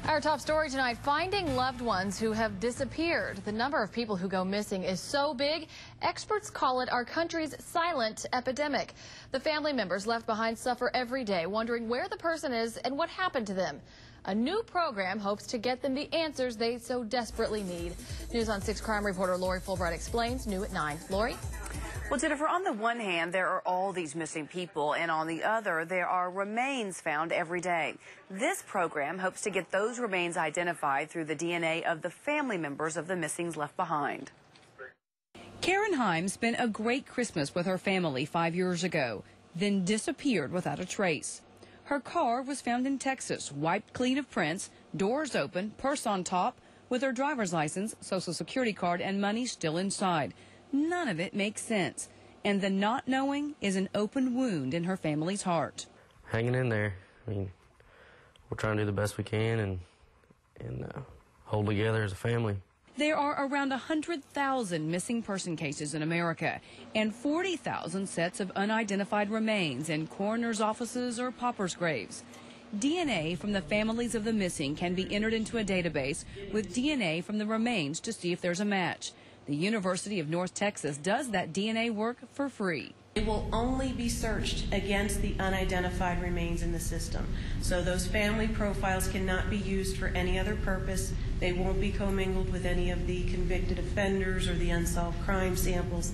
Our top story tonight, finding loved ones who have disappeared. The number of people who go missing is so big, experts call it our country's silent epidemic. The family members left behind suffer every day, wondering where the person is and what happened to them. A new program hopes to get them the answers they so desperately need. News on 6 crime reporter Lori Fulbright explains, new at 9. Lori? Well, Jennifer, on the one hand, there are all these missing people, and on the other, there are remains found every day. This program hopes to get those remains identified through the DNA of the family members of the missings left behind. Karen Himes spent a great Christmas with her family 5 years ago, then disappeared without a trace. Her car was found in Texas, wiped clean of prints, doors open, purse on top, with her driver's license, social security card, and money still inside. None of it makes sense, and the not knowing is an open wound in her family's heart. Hanging in there. I mean, we're trying to do the best we can and hold together as a family. There are around 100,000 missing person cases in America and 40,000 sets of unidentified remains in coroners' offices or paupers' graves. DNA from the families of the missing can be entered into a database with DNA from the remains to see if there's a match. The University of North Texas does that DNA work for free. It will only be searched against the unidentified remains in the system. So those family profiles cannot be used for any other purpose. They won't be commingled with any of the convicted offenders or the unsolved crime samples.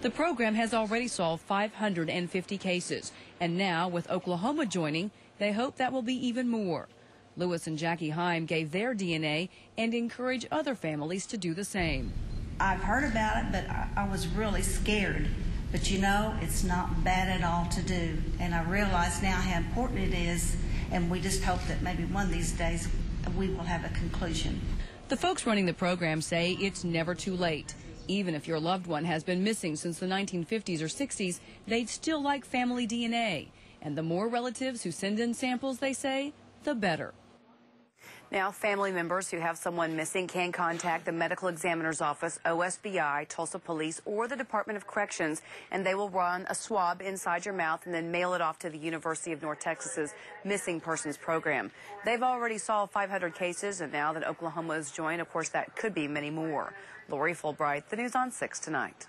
The program has already solved 550 cases, and now with Oklahoma joining, they hope that will be even more. Lewis and Jackie Heim gave their DNA and encourage other families to do the same. I've heard about it, but I was really scared. But you know, it's not bad at all to do. And I realize now how important it is, and we just hope that maybe one of these days we will have a conclusion. The folks running the program say it's never too late. Even if your loved one has been missing since the 1950s or 60s, they'd still like family DNA. And the more relatives who send in samples, they say, the better. Now, family members who have someone missing can contact the Medical Examiner's Office, OSBI, Tulsa Police, or the Department of Corrections, and they will run a swab inside your mouth and then mail it off to the University of North Texas's Missing Persons Program. They've already solved 500 cases, and now that Oklahoma has joined, of course, that could be many more. Lori Fulbright, the News on 6 tonight.